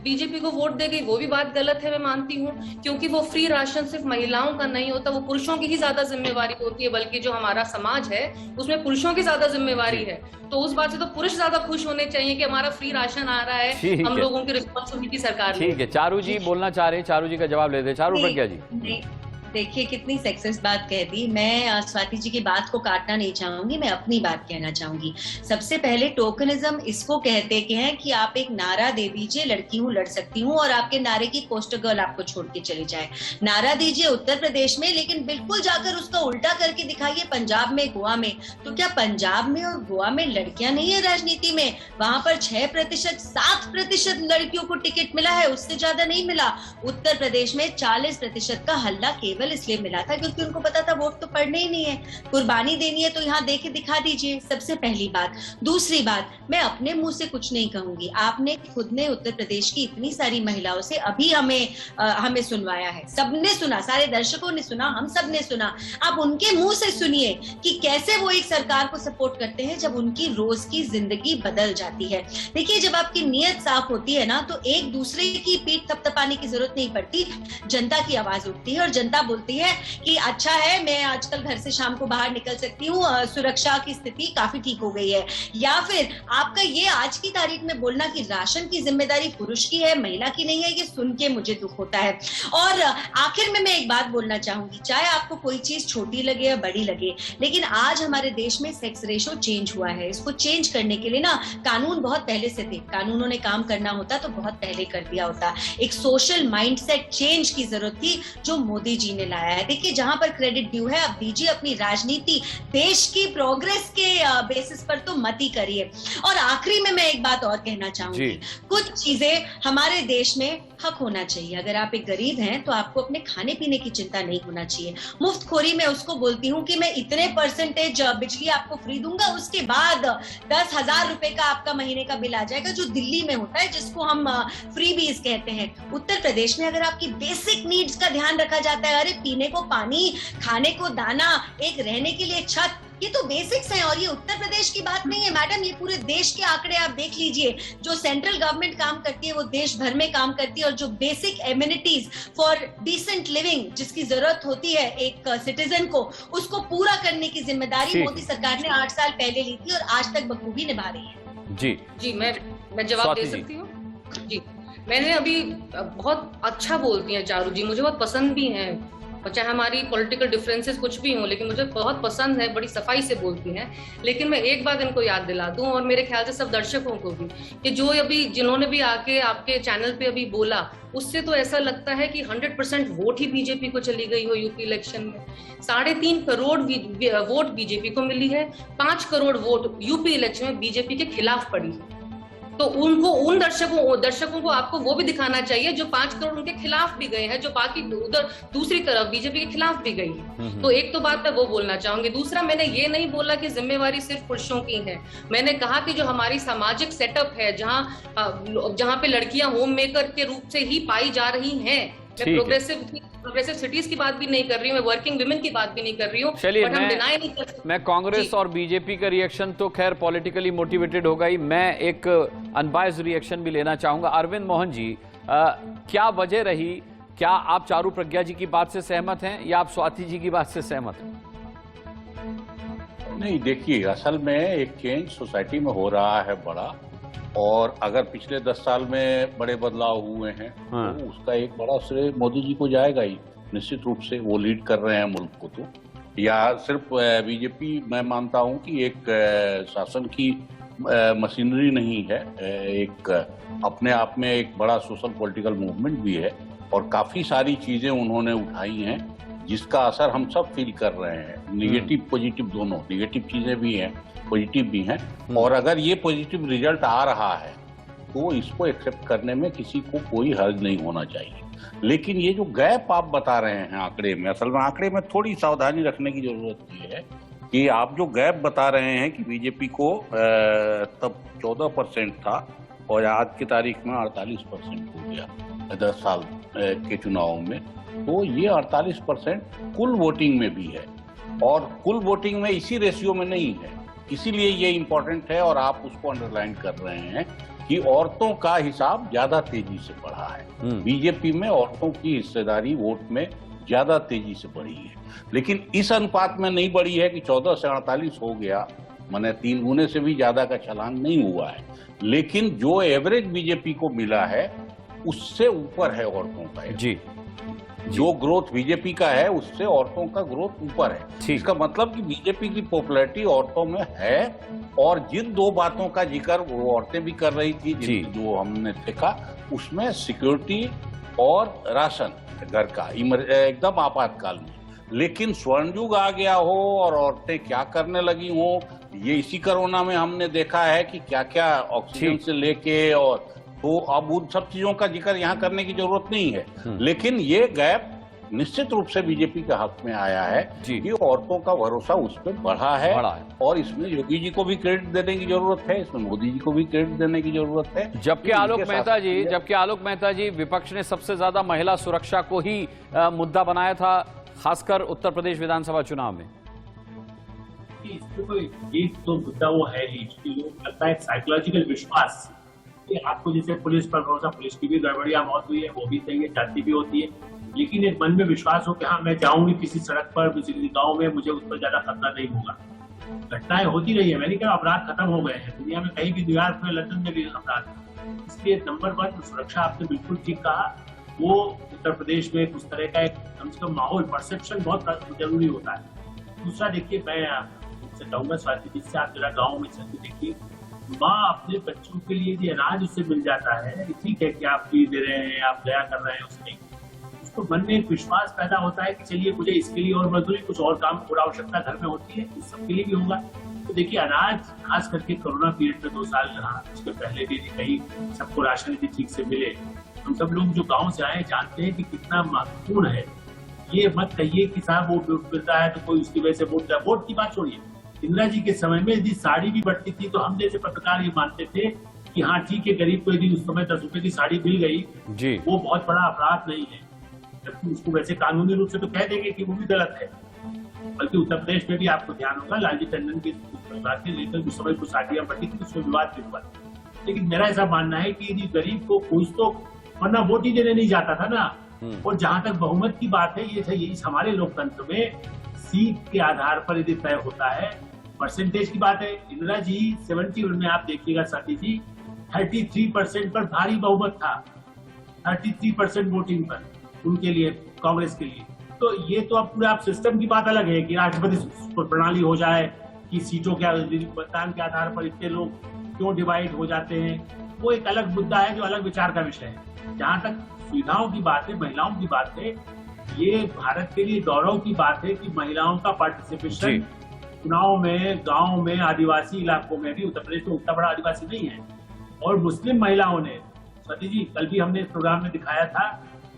बीजेपी को वोट दे गई, वो भी बात गलत है, मैं मानती हूँ, क्योंकि वो फ्री राशन सिर्फ महिलाओं का नहीं होता, वो पुरुषों की ही ज्यादा जिम्मेवारी होती है। बल्कि जो हमारा समाज है उसमें पुरुषों की ज्यादा जिम्मेवारी है। तो उस बात से तो पुरुष ज्यादा खुश होने चाहिए कि हमारा फ्री राशन आ रहा है, हम लोगों की रिस्पॉन्सिबिलिटी सरकार। ठीक है, चारू जी बोलना चाह रहे हैं, चारू जी का जवाब लेते हैं। चारू प्रज्ञा जी, देखिए कितनी सेक्सिस्ट बात कह दी। मैं स्वाति जी की बात को काटना नहीं चाहूंगी, मैं अपनी बात कहना चाहूंगी। सबसे पहले टोकनिज्म इसको कहते हैं कि आप एक नारा दे दीजिए, लड़की हूँ लड़ सकती हूँ, और आपके नारे की पोस्टर गर्ल आपको छोड़ के चली जाए। नारा दीजिए उत्तर प्रदेश में, लेकिन बिल्कुल जाकर उसका उल्टा करके दिखाइए पंजाब में, गोवा में। तो क्या पंजाब में और गोवा में लड़कियां नहीं है राजनीति में? वहां पर 6%, 7% लड़कियों को टिकट मिला है, उससे ज्यादा नहीं मिला। उत्तर प्रदेश में 40% का हल्ला इसलिए मिला था क्योंकि उनको पता था वोट तो पड़ने ही नहीं है, कुर्बानी देनी है तो यहाँ दे के दिखा दीजिए। सबसे पहली बात। दूसरी बात, मैं अपने मुंह से कुछ नहीं कहूंगी, आपने खुद ने उत्तर प्रदेश की इतनी सारी महिलाओं से अभी हमें सुनवाया है, सबने सुना, सारे दर्शकों ने सुना, हम सब ने सुना। आप उनके मुंह से सुनिए कि कैसे वो एक सरकार को सपोर्ट करते हैं जब उनकी रोज की जिंदगी बदल जाती है। देखिए, जब आपकी नीयत साफ होती है ना, तो एक दूसरे की पीठ थपथपाने की जरूरत नहीं पड़ती, जनता की आवाज उठती है और जनता बोलती है कि अच्छा है, मैं आजकल घर से शाम को बाहर निकल सकती हूँ, सुरक्षा की स्थिति काफी ठीक हो गई है। या फिर आपका ये आज की तारीख में बोलना कि राशन की जिम्मेदारी पुरुष की है, महिला की नहीं है, ये सुन के मुझे दुख होता है। और आखिर में मैं एक बात बोलना चाहूंगी, चाहे आपको कोई चीज छोटी लगे या बड़ी लगे, लेकिन आज हमारे देश में सेक्स रेशो चेंज हुआ है। इसको चेंज करने के लिए ना कानून बहुत पहले से थे, कानूनों ने काम करना होता तो बहुत पहले कर दिया होता। एक सोशल माइंडसेट चेंज की जरूरत थी जो मोदी जी ने लाया है। देखिए, जहां पर क्रेडिट ड्यू है, आप दीजिए अपनी राजनीति देश की प्रोग्रेस के बेसिस पर तो मत ही करिए। और आखिरी में मैं एक बात और कहना चाहूंगी, कुछ चीजें हमारे देश में हक होना चाहिए। अगर आप एक गरीब हैं तो आपको अपने खाने पीने की चिंता नहीं होना चाहिए। मुफ्तखोरी में उसको बोलती हूँ कि मैं इतने परसेंटेज बिजली आपको फ्री दूंगा, उसके बाद 10,000 रुपए का आपका महीने का बिल आ जाएगा, जो दिल्ली में होता है, जिसको हम फ्री बीज कहते हैं। उत्तर प्रदेश में अगर आपकी बेसिक नीड्स का ध्यान रखा जाता है, अरे पीने को पानी, खाने को दाना, एक रहने के लिए छत, ये तो बेसिक्स हैं। और ये उत्तर प्रदेश की बात नहीं है मैडम, ये पूरे देश के आंकड़े आप देख लीजिए। जो सेंट्रल गवर्नमेंट काम करती है वो देश भर में काम करती है, और जो basic amenities for decent living जिसकी जरूरत होती है एक सिटीजन को, उसको पूरा करने की जिम्मेदारी मोदी सरकार ने 8 साल पहले ली थी और आज तक बखूबी निभा रही है। जी मैं जवाब दे सकती हूँ? जी, मैंने अभी बहुत अच्छा बोलती हैं चारू जी, मुझे बहुत पसंद भी हैं, और चाहे हमारी पॉलिटिकल डिफरेंसेस कुछ भी हों, लेकिन मुझे बहुत पसंद है, बड़ी सफाई से बोलती हैं। लेकिन मैं एक बात इनको याद दिला दूं, और मेरे ख्याल से सब दर्शकों को भी, कि जो अभी जिन्होंने भी आके आपके चैनल पे अभी बोला, उससे तो ऐसा लगता है कि 100% वोट ही बीजेपी को चली गई हो यूपी इलेक्शन में। 3.5 करोड़ वोट बीजेपी को मिली है, 5 करोड़ वोट यूपी इलेक्शन में बीजेपी के खिलाफ पड़ी है। तो उनको, उन दर्शकों को आपको वो भी दिखाना चाहिए जो 5 करोड़ उनके खिलाफ भी गए हैं, जो बाकी उधर दूसरी तरफ बीजेपी के खिलाफ भी गई है। तो एक तो बात मैं वो बोलना चाहूंगी। दूसरा, मैंने ये नहीं बोला कि जिम्मेवारी सिर्फ पुरुषों की है। मैंने कहा कि जो हमारी सामाजिक सेटअप है, जहाँ पे लड़कियां होम मेकर के रूप से ही पाई जा रही हैं, मैं प्रोग्रेसिव सिटीज की बात भी नहीं कर रही हूँ, मैं वर्किंग विमेन की बात भी नहीं कर रही हूँ। चलिए, मैं कांग्रेस और बीजेपी का रिएक्शन तो खैर पॉलिटिकली मोटिवेटेड होगा ही, मैं एक अनबायस्ड रिएक्शन भी लेना चाहूंगा। अरविंद मोहन जी, क्या वजह रही? क्या आप चारू प्रज्ञा जी की बात से सहमत हैं या आप स्वाति जी की बात से सहमत हैं? नहीं, देखिए, असल में एक चेंज सोसाइटी में हो रहा है बड़ा, और अगर पिछले 10 साल में बड़े बदलाव हुए हैं तो उसका एक बड़ा श्रेय मोदी जी को जाएगा ही, निश्चित रूप से। वो लीड कर रहे हैं मुल्क को। तो या सिर्फ बीजेपी, मैं मानता हूं कि एक शासन की मशीनरी नहीं है, एक अपने आप में एक बड़ा सोशल पॉलिटिकल मूवमेंट भी है, और काफी सारी चीजें उन्होंने उठाई हैं जिसका असर हम सब फील कर रहे हैं। निगेटिव पॉजिटिव दोनों, निगेटिव चीजें भी हैं, पॉजिटिव भी हैं। और अगर ये पॉजिटिव रिजल्ट आ रहा है तो इसको एक्सेप्ट करने में किसी को कोई हर्ज नहीं होना चाहिए। लेकिन ये जो गैप आप बता रहे हैं आंकड़े में, असल में आंकड़े में थोड़ी सावधानी रखने की जरूरत ये है कि आप जो गैप बता रहे हैं कि बीजेपी को तब 14% था और आज की तारीख में 48% हो गया 10 साल के चुनावों में, तो ये 48% कुल वोटिंग में भी है, और कुल वोटिंग में इसी रेशियो में नहीं है। इसीलिए ये इम्पोर्टेंट है, और आप उसको अंडरलाइन कर रहे हैं कि औरतों का हिसाब ज्यादा तेजी से बढ़ा है। बीजेपी में औरतों की हिस्सेदारी वोट में ज्यादा तेजी से बढ़ी है, लेकिन इस अनुपात में नहीं बढ़ी है कि 14 से 48 हो गया, माने 3 गुने से भी ज्यादा का छलांग नहीं हुआ है। लेकिन जो एवरेज बीजेपी को मिला है उससे ऊपर है औरतों का। जी, जो ग्रोथ बीजेपी का है उससे औरतों का ग्रोथ ऊपर है। इसका मतलब कि बीजेपी की पॉपुलैरिटी औरतों में है, और जिन 2 बातों का जिक्र वो औरतें भी कर रही थी, जो हमने देखा, उसमें सिक्योरिटी और राशन घर का एकदम आपातकाल में। लेकिन स्वर्ण युग आ गया हो और औरतें क्या करने लगी हो, ये इसी कोरोना में हमने देखा है कि क्या क्या ऑक्सीजन से लेके, और तो अब उन सब चीजों का जिक्र यहाँ करने की जरूरत नहीं है। लेकिन ये गैप निश्चित रूप से बीजेपी के हक में आया है कि औरतों का भरोसा उस पर बढ़ा है, और इसमें योगी जी को भी क्रेडिट देने की जरूरत है, इसमें मोदी जी को भी क्रेडिट देने की जरूरत है। जबकि आलोक मेहता जी, विपक्ष ने सबसे ज्यादा महिला सुरक्षा को ही मुद्दा बनाया था, खासकर उत्तर प्रदेश विधानसभा चुनाव में। ये तो मुद्दा वो है ही, लोग लगता है साइकोलॉजिकल विश्वास कि आपको जैसे पुलिस पर भरोसा, पुलिस की भी गड़बड़ियां बहुत हुई है, वो भी सही है, जाती भी होती है, लेकिन एक मन में विश्वास हो कि हाँ मैं जाऊंगी किसी सड़क पर, किसी गाँव में, मुझे उस पर ज्यादा खतरा नहीं होगा। घटनाएं होती रही है, मैंने कहा अपराध खत्म हो गए हैं दुनिया में, कहीं भी न्यूयॉर्क में, लंदन में भी अपराध। इसलिए नंबर 1 सुरक्षा, आपने बिल्कुल ठीक कहा, वो उत्तर प्रदेश में उस तरह का एक कम से कम माहौल, परसेप्शन बहुत जरूरी होता है। दूसरा देखिए, मैं आपसे कहूंगा स्वाति जी से, आप जरा गाँव में चल के देखिए, माँ अपने बच्चों के लिए यदि अनाज उससे मिल जाता है, ठीक है कि आप फीस दे रहे हैं, आप दया कर रहे हैं उसमें, उसको मन में एक विश्वास पैदा होता है कि चलिए मुझे इसके लिए और मजदूरी, कुछ और काम और आवश्यकता घर में होती है, इस सब के लिए भी होगा। तो देखिए अनाज, खास करके कोरोना पीरियड में 2 साल रहा, उसके पहले भी कहीं सबको राशन यदि ठीक से मिले। हम सब लोग जो गाँव से आए जानते हैं कि कितना महत्वपूर्ण है। ये मत कहिए कि साहब वोट मिलता है तो कोई उसकी वजह से वोट की बात छोड़िए। इंदिरा जी के समय में यदि साड़ी भी बढ़ती थी तो हम जैसे पत्रकार ये मानते थे कि हाँ ठीक है, गरीब को यदि उस समय 10 रुपए की साड़ी मिल गई जी, वो बहुत बड़ा अपराध नहीं है, जबकि उसको वैसे कानूनी रूप से तो कह देंगे कि वो भी गलत है। बल्कि उत्तर प्रदेश में भी आपको ध्यान होगा, लालजी टंडन की बात के लेकर उस समय कुछ साड़ियां बढ़ी थी, उसमें विवाद भी हुआ। लेकिन मेरा ऐसा मानना है कि यदि गरीब को कुछ तो, वरना वोट ही देने नहीं जाता था ना। और जहां तक बहुमत की बात है, ये हमारे लोकतंत्र में सीट के आधार पर यदि तय होता है, परसेंटेज की बात है। इंदिरा जी 71 में आप देखिएगा साथी जी, 33% पर भारी बहुमत था, 33% वोटिंग पर उनके लिए, कांग्रेस के लिए। तो ये तो अब पूरे आप सिस्टम की बात अलग है कि राष्ट्रपति प्रणाली हो जाए, कि सीटों के मतदान के आधार पर इतने लोग क्यों डिवाइड हो जाते हैं, वो एक अलग मुद्दा है जो अलग विचार का विषय है। जहाँ तक सुविधाओं की बात है, महिलाओं की बात है, ये भारत के लिए गौरव की बात है कि महिलाओं का पार्टिसिपेशन चुनाव में, गांव में, आदिवासी इलाकों में भी, उत्तर प्रदेश में उतना बड़ा आदिवासी नहीं है, और मुस्लिम महिलाओं ने, सती जी कल भी हमने इस प्रोग्राम में दिखाया था,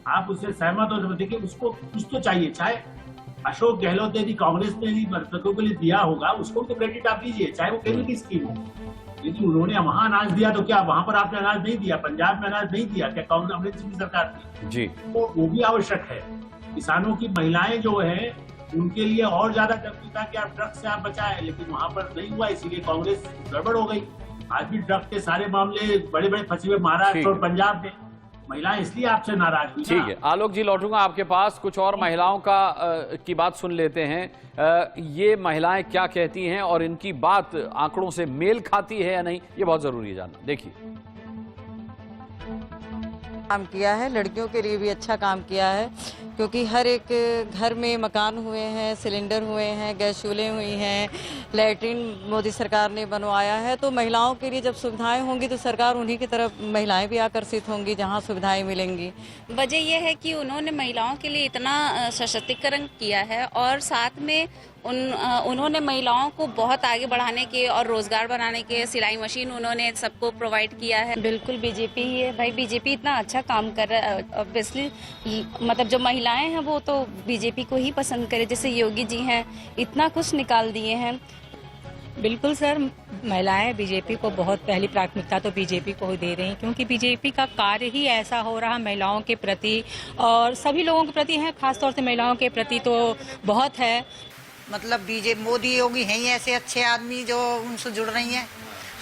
आप उससे सहमत हो, देखिए उसको कुछ तो चाहिए, चाहे अशोक गहलोत ने कांग्रेस ने मर्तकों के लिए दिया होगा, उसको तो क्रेडिट आप दीजिए, चाहे वो केंद्र की स्कीम हो, लेकिन उन्होंने वहां अनाज दिया तो क्या वहां पर आपने अनाज नहीं दिया, पंजाब में अनाज नहीं दिया, क्या कांग्रेस अमरिंदर सिंह की सरकार थी जी, तो वो भी आवश्यक है। किसानों की महिलाएं जो है उनके लिए और ज्यादा जरूरी था कि आप ड्रग्स से आप बचाए, लेकिन वहां पर नहीं हुआ, इसीलिए कांग्रेस गड़बड़ हो गई। आज भी ड्रग्स के सारे मामले बड़े बड़े फंसे हुए महाराष्ट्र और पंजाब में, महिलाएं इसलिए आपसे नाराज हुई। ठीक है, आलोक जी लौटूंगा आपके पास, कुछ और महिलाओं का की बात सुन लेते हैं। ये महिलाएं क्या कहती हैं और इनकी बात आंकड़ों से मेल खाती है या नहीं, ये बहुत जरूरी है जानना। देखिए, काम किया है, लड़कियों के लिए भी अच्छा काम किया है, क्योंकि हर एक घर में मकान हुए हैं, सिलेंडर हुए हैं, गैस चूल्हे हुई हैं, लैट्रिन मोदी सरकार ने बनवाया है। तो महिलाओं के लिए जब सुविधाएं होंगी तो सरकार उन्हीं की तरफ महिलाएं भी आकर्षित होंगी जहां सुविधाएं मिलेंगी। वजह यह है कि उन्होंने महिलाओं के लिए इतना सशक्तिकरण किया है, और साथ में उन्होंने महिलाओं को बहुत आगे बढ़ाने के और रोजगार बनाने के, सिलाई मशीन उन्होंने सबको प्रोवाइड किया है। बिल्कुल बीजेपी ही है भाई, बीजेपी इतना अच्छा काम कर रहा है, ऑब्वियसली मतलब जो महिलाएं हैं वो तो बीजेपी को ही पसंद करे, जैसे योगी जी हैं इतना कुछ निकाल दिए हैं। बिल्कुल सर, महिलाएं बीजेपी को बहुत पहली प्राथमिकता तो बीजेपी को ही दे रही हैं, क्योंकि बीजेपी का कार्य ही ऐसा हो रहा महिलाओं के प्रति और सभी लोगों के प्रति है, खासतौर से महिलाओं के प्रति तो बहुत है। मतलब मोदी योगी हैं ही ऐसे अच्छे आदमी जो उनसे जुड़ रही हैं।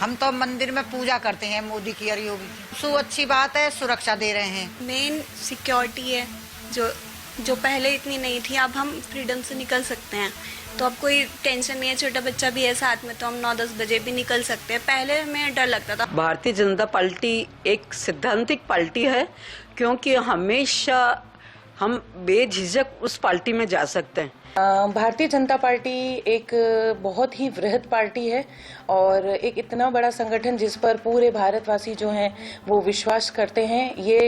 हम तो मंदिर में पूजा करते हैं मोदी की और योगी की। सो अच्छी बात है, सुरक्षा दे रहे हैं। मेन सिक्योरिटी है जो पहले इतनी नहीं थी, अब हम फ्रीडम से निकल सकते हैं, तो अब कोई टेंशन नहीं है। छोटा बच्चा भी है साथ में तो हम 9-10 बजे भी निकल सकते हैं, पहले हमें डर लगता था। भारतीय जनता पार्टी एक सिद्धांतिक पार्टी है, क्योंकि हमेशा हम बेझिझक उस पार्टी में जा सकते हैं। भारतीय जनता पार्टी एक बहुत ही वृहद पार्टी है और एक इतना बड़ा संगठन जिस पर पूरे भारतवासी जो हैं वो विश्वास करते हैं। ये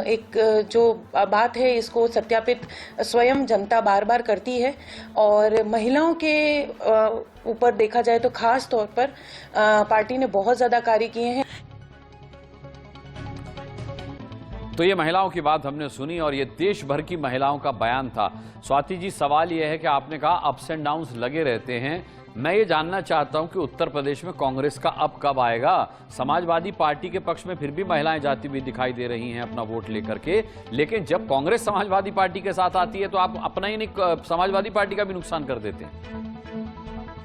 एक जो बात है इसको सत्यापित स्वयं जनता बार बार करती है, और महिलाओं के ऊपर देखा जाए तो खास तौर पर पार्टी ने बहुत ज़्यादा कार्य किए हैं। तो ये महिलाओं की बात हमने सुनी और ये देश भर की महिलाओं का बयान था। स्वाति जी, सवाल ये है कि आपने कहा अप्स एंड डाउन्स लगे रहते हैं, मैं ये जानना चाहता हूं कि उत्तर प्रदेश में कांग्रेस का अप कब आएगा? समाजवादी पार्टी के पक्ष में फिर भी महिलाएं जाती हुई दिखाई दे रही हैं अपना वोट लेकर के, लेकिन जब कांग्रेस समाजवादी पार्टी के साथ आती है तो आप अपना ही नहीं समाजवादी पार्टी का भी नुकसान कर देते हैं।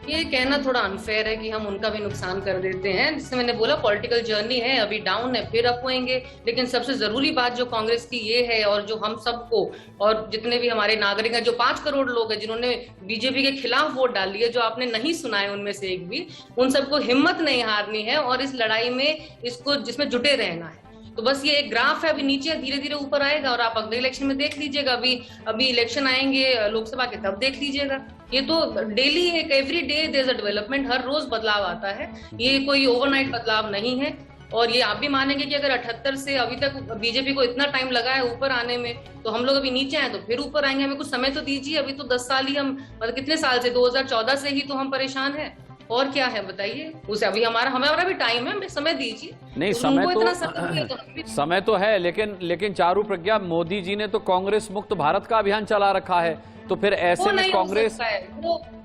ये कहना थोड़ा अनफेयर है कि हम उनका भी नुकसान कर देते हैं। जिससे मैंने बोला पॉलिटिकल जर्नी है, अभी डाउन है, फिर अप होएंगे। लेकिन सबसे जरूरी बात जो कांग्रेस की ये है, और जो हम सबको और जितने भी हमारे नागरिक हैं, जो 5 करोड़ लोग हैं जिन्होंने बीजेपी के खिलाफ वोट डाल दिया, जो आपने नहीं सुना है उनमें से एक भी, उन सबको हिम्मत नहीं हारनी है और इस लड़ाई में इसको जिसमें जुटे रहना है। तो बस ये एक ग्राफ है, अभी नीचे धीरे धीरे ऊपर आएगा और आप अगले इलेक्शन में देख लीजिएगा। अभी इलेक्शन आएंगे लोकसभा के, तब देख लीजिएगा। ये तो डेली एक every day there is a development, हर रोज बदलाव आता है, ये कोई ओवरनाइट बदलाव नहीं है। और ये आप भी मानेंगे कि अगर 78 से अभी तक बीजेपी को इतना टाइम लगा है ऊपर आने में, तो हम लोग अभी नीचे हैं तो फिर ऊपर आएंगे। हमें कुछ समय तो दीजिए, अभी तो 10 साल ही हम, मतलब कितने साल से, 2014 से ही तो हम परेशान हैं। और क्या है बताइए, उसे अभी हमारा भी टाइम है, समय दीजिए। नहीं, समय तो है, लेकिन चारू प्रज्ञा, मोदी जी ने तो कांग्रेस मुक्त भारत का अभियान चला रखा है, तो फिर ऐसे में कांग्रेस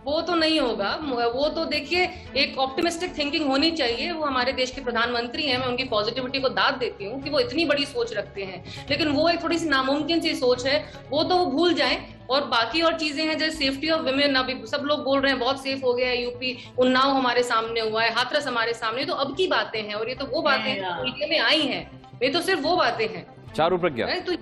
वो तो नहीं होगा। वो तो देखिए एक ऑप्टिमिस्टिक थिंकिंग होनी चाहिए। वो हमारे देश के प्रधानमंत्री हैं, मैं उनकी पॉजिटिविटी को दाद देती हूँ कि वो इतनी बड़ी सोच रखते हैं, लेकिन वो एक थोड़ी सी नामुमकिन सी सोच है, वो तो वो भूल जाएं। और बाकी और चीजें हैं जैसे सेफ्टी ऑफ विमेन, अभी सब लोग बोल रहे हैं बहुत सेफ हो गया है यूपी, उन्नाव हमारे सामने हुआ है, हाथरस हमारे सामने, तो अब की बातें हैं और ये तो वो बातें मीडिया में आई हैं, ये तो सिर्फ वो बातें हैं। चारू प्रज्ञा, तो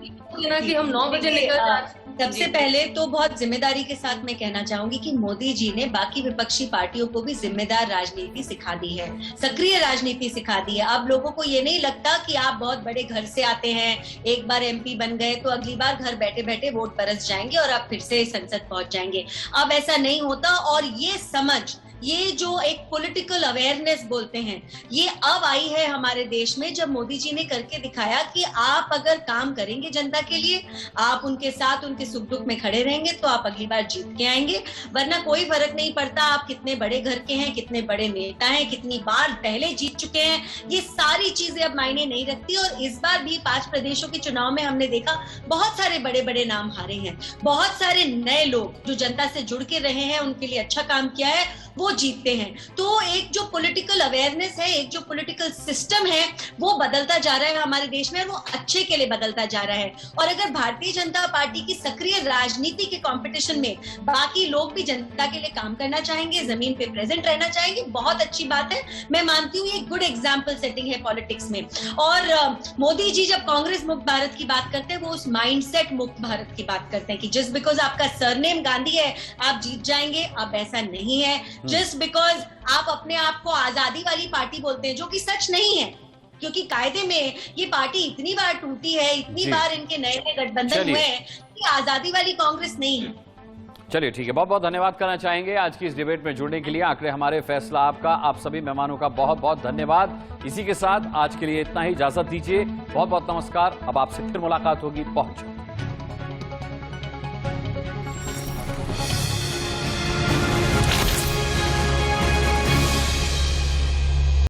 ये ना कि हम 9 बजे निकल सबसे पहले तो बहुत जिम्मेदारी के साथ मैं कहना चाहूंगी कि मोदी जी ने बाकी विपक्षी पार्टियों को भी जिम्मेदार राजनीति सिखा दी है, सक्रिय राजनीति सिखा दी है। अब लोगों को ये नहीं लगता कि आप बहुत बड़े घर से आते हैं, एक बार एमपी बन गए तो अगली बार घर बैठे बैठे वोट बरस जाएंगे और आप फिर से संसद पहुंच जाएंगे। अब ऐसा नहीं होता। और ये समझ, ये जो एक पॉलिटिकल अवेयरनेस बोलते हैं, ये अब आई है हमारे देश में, जब मोदी जी ने करके दिखाया कि आप अगर काम करेंगे जनता के लिए, आप उनके साथ उनके सुख दुख में खड़े रहेंगे, तो आप अगली बार जीत के आएंगे। वरना कोई फर्क नहीं पड़ता आप कितने बड़े घर के हैं, कितने बड़े नेता हैं, कितनी बार पहले जीत चुके हैं, ये सारी चीजें अब मायने नहीं रखती। और इस बार भी 5 प्रदेशों के चुनाव में हमने देखा बहुत सारे बड़े बड़े नाम हारे हैं, बहुत सारे नए लोग जो जनता से जुड़ के रहे हैं, उनके लिए अच्छा काम किया है, वो जीतते हैं। तो एक जो पॉलिटिकल अवेयरनेस है, एक जो पॉलिटिकल सिस्टम है, वो बदलता जा रहा है हमारे देश में, और वो अच्छे के लिए बदलता जा रहा है। और अगर भारतीय जनता पार्टी की सक्रिय राजनीति के कंपटीशन में बाकी लोग भी जनता के लिए काम करना चाहेंगे, जमीन पे प्रेजेंट रहना चाहेंगे, बहुत अच्छी बात है। मैं मानती हूँ ये गुड एग्जाम्पल सेटिंग है पॉलिटिक्स में। और मोदी जी जब कांग्रेस मुक्त भारत की बात करते हैं, वो उस माइंडसेट मुक्त भारत की बात करते हैं कि जस्ट बिकॉज आपका सरनेम गांधी है आप जीत जाएंगे। अब ऐसा नहीं है। जस्ट बिकॉज आप अपने आप को आजादी वाली पार्टी बोलते हैं, जो कि सच नहीं है, क्योंकि कायदे में ये पार्टी इतनी बार टूटी है, इतनी बार इनके नए नए गठबंधन हुए हैं, कि आजादी वाली कांग्रेस नहीं है। चलिए ठीक है, बहुत बहुत धन्यवाद करना चाहेंगे आज की इस डिबेट में जुड़ने के लिए। आंकड़े हमारे, फैसला आपका। आप सभी मेहमानों का बहुत बहुत धन्यवाद। इसी के साथ आज के लिए इतना ही, इजाजत दीजिए। बहुत बहुत नमस्कार। अब आपसे फिर मुलाकात होगी। पहुंच